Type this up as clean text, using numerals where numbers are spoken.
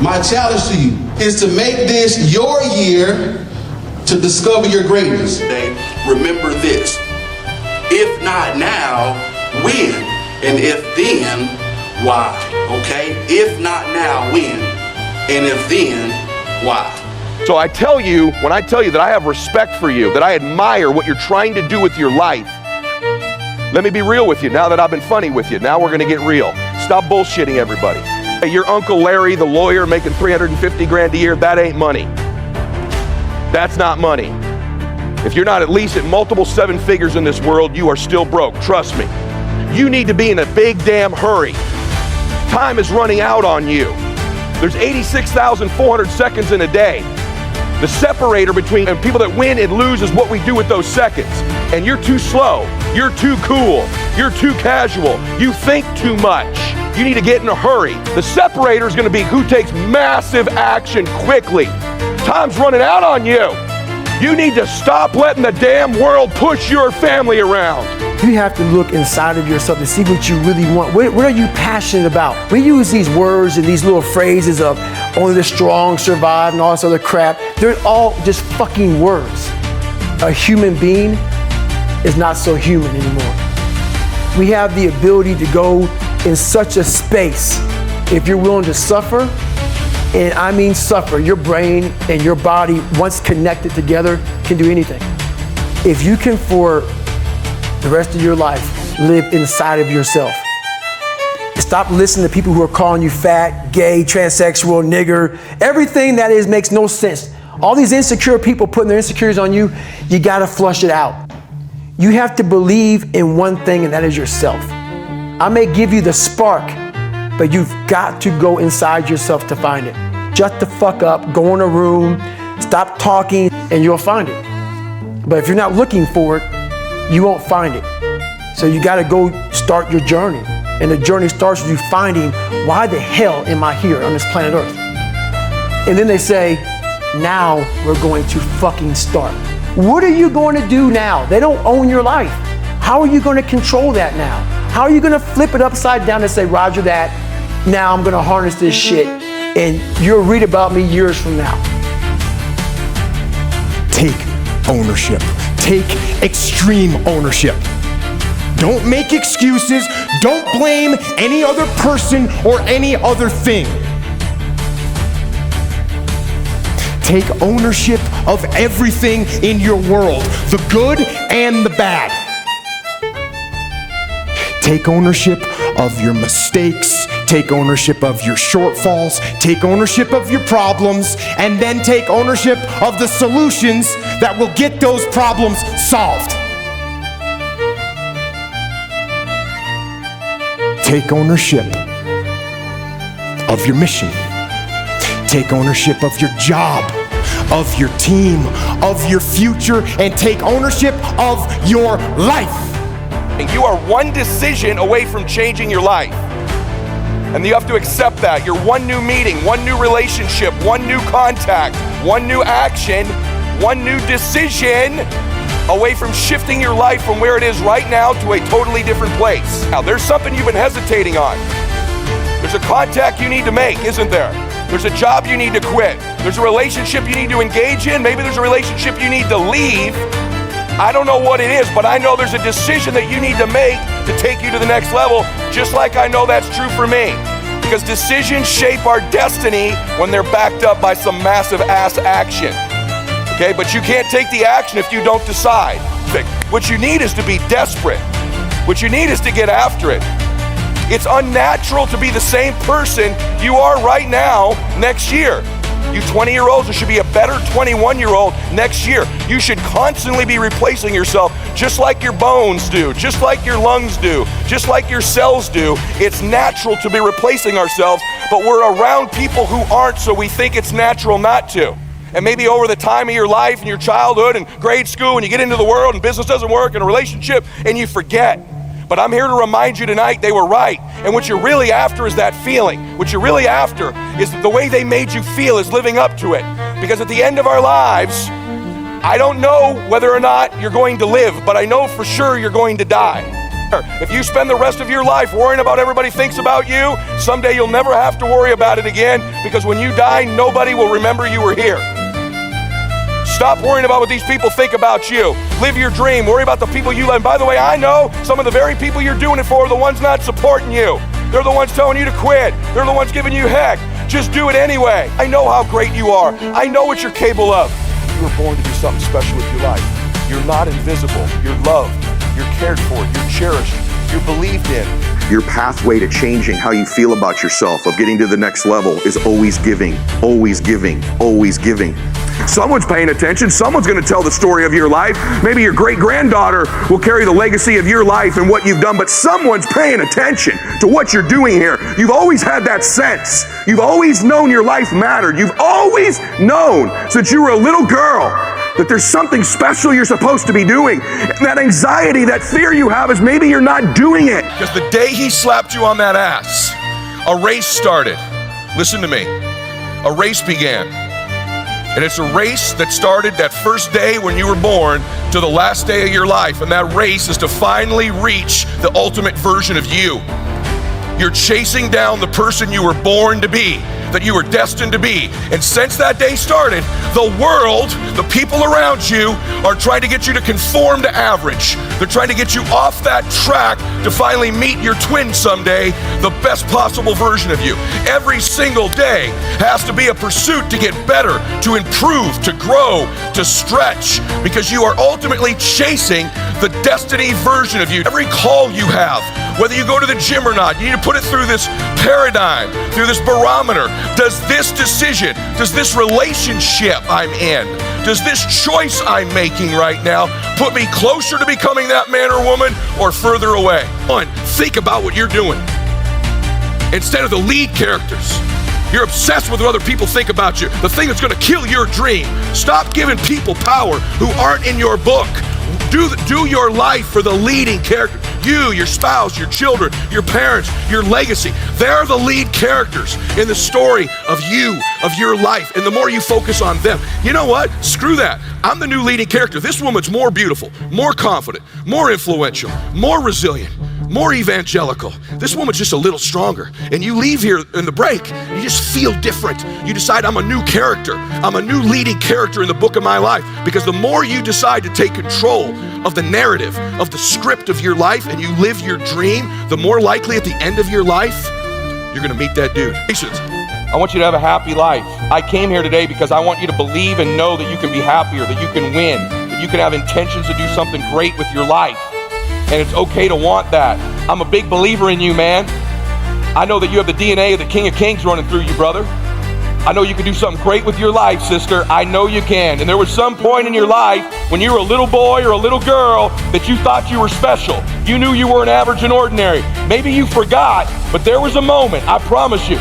My challenge to you is to make this your year to discover your greatness. Remember this: if not now, when? And if then, why? Okay? If not now, when? And if then, why? So I tell you, when I tell you that I have respect for you, that I admire what you're trying to do with your life, let me be real with you. Now that I've been funny with you, now we're gonna get real. Stop bullshitting everybody. Hey, your Uncle Larry, the lawyer, making 350 grand a year, that ain't money. That's not money. If you're not at least at multiple seven figures in this world, you are still broke, trust me. You need to be in a big damn hurry. Time is running out on you. There's 86,400 seconds in a day. The separator between people that win and lose is what we do with those seconds. And you're too slow, you're too cool, you're too casual, you think too much. You need to get in a hurry. The separator is gonna be who takes massive action quickly. Time's running out on you. You need to stop letting the damn world push your family around. You have to look inside of yourself to see what you really want. What are you passionate about? We use these words and these little phrases of only the strong survive and all this other crap. They're all just fucking words. A human being is not so human anymore. We have the ability to go in such a space if you're willing to suffer, and I mean suffer. Your brain and your body, once connected together, can do anything. If you can, for the rest of your life, live inside of yourself. Stop listening to people who are calling you fat, gay, transsexual, nigger. Everything that is makes no sense. All these insecure people putting their insecurities on you, you gotta flush it out. You have to believe in one thing, and that is yourself. I may give you the spark, but you've got to go inside yourself to find it. Shut the fuck up, go in a room, stop talking, and you'll find it. But if you're not looking for it, you won't find it. So you gotta go start your journey. And the journey starts with you finding, why the hell am I here on this planet Earth? And then they say, now we're going to fucking start. What are you going to do now? They don't own your life. How are you going to control that now? How are you going to flip it upside down and say, Roger that, now I'm going to harness this shit, and you'll read about me years from now. Take ownership. Take extreme ownership. Don't make excuses. Don't blame any other person or any other thing. Take ownership of everything in your world, the good and the bad. Take ownership of your mistakes, take ownership of your shortfalls, take ownership of your problems, and then take ownership of the solutions that will get those problems solved. Take ownership of your mission. Take ownership of your job, of your team, of your future, and take ownership of your life. You are one decision away from changing your life. And you have to accept that. You're one new meeting, one new relationship, one new contact, one new action, one new decision away from shifting your life from where it is right now to a totally different place. Now, there's something you've been hesitating on. There's a contact you need to make, isn't there? There's a job you need to quit. There's a relationship you need to engage in. Maybe there's a relationship you need to leave. I don't know what it is, but I know there's a decision that you need to make to take you to the next level, just like I know that's true for me. Because decisions shape our destiny when they're backed up by some massive ass action. Okay, but you can't take the action if you don't decide. What you need is to be desperate. What you need is to get after it. It's unnatural to be the same person you are right now next year. You 20-year-olds should be a better 21-year-old next year. You should constantly be replacing yourself just like your bones do, just like your lungs do, just like your cells do. It's natural to be replacing ourselves, but we're around people who aren't, so we think it's natural not to. And maybe over the time of your life and your childhood and grade school, and you get into the world and business doesn't work and a relationship and you forget. But I'm here to remind you tonight they were right. And what you're really after is that feeling. What you're really after is the way they made you feel is living up to it. Because at the end of our lives, I don't know whether or not you're going to live, but I know for sure you're going to die. If you spend the rest of your life worrying about what everybody thinks about you, someday you'll never have to worry about it again, because when you die, nobody will remember you were here. Stop worrying about what these people think about you. Live your dream. Worry about the people you love. And by the way, I know some of the very people you're doing it for are the ones not supporting you. They're the ones telling you to quit. They're the ones giving you heck. Just do it anyway. I know how great you are. I know what you're capable of. You were born to do something special with your life. You're not invisible. You're loved. You're cared for. You're cherished. You're believed in. Your pathway to changing how you feel about yourself, of getting to the next level, is always giving, always giving, always giving. Someone's paying attention. Someone's going to tell the story of your life. Maybe your great-granddaughter will carry the legacy of your life and what you've done, but someone's paying attention to what you're doing here. You've always had that sense. You've always known your life mattered. You've always known since you were a little girl that there's something special you're supposed to be doing. And that anxiety, that fear you have is maybe you're not doing it. Because the day he slapped you on that ass, a race started. Listen to me. A race began. And it's a race that started that first day when you were born to the last day of your life. And that race is to finally reach the ultimate version of you. You're chasing down the person you were born to be, that you were destined to be. And since that day started, the world, the people around you, are trying to get you to conform to average. They're trying to get you off that track to finally meet your twin someday, the best possible version of you. Every single day has to be a pursuit to get better, to improve, to grow, to stretch, because you are ultimately chasing the destiny version of you. Every call you have, whether you go to the gym or not, you need to put it through this paradigm, through this barometer. Does this decision, does this relationship I'm in, does this choice I'm making right now put me closer to becoming that man or woman, or further away? One, think about what you're doing instead of the lead characters. You're obsessed with what other people think about you, the thing that's going to kill your dream. Stop giving people power who aren't in your book. Do your life for the leading character. You, your spouse, your children, your parents, your legacy. They're the lead characters in the story of you, of your life. And the more you focus on them, you know what? Screw that. I'm the new leading character. This woman's more beautiful, more confident, more influential, more resilient, more evangelical. This woman's just a little stronger. And you leave here in the break, you just feel different. You decide, I'm a new character. I'm a new leading character in the book of my life. Because the more you decide to take control of the narrative, of the script of your life, and you live your dream, the more likely at the end of your life, you're gonna meet that dude. I want you to have a happy life. I came here today because I want you to believe and know that you can be happier, that you can win, that you can have intentions to do something great with your life. And it's okay to want that. I'm a big believer in you, man. I know that you have the DNA of the King of Kings running through you, brother. I know you can do something great with your life, sister. I know you can. And there was some point in your life when you were a little boy or a little girl that you thought you were special. You knew you weren't average and ordinary. Maybe you forgot, but there was a moment, I promise you,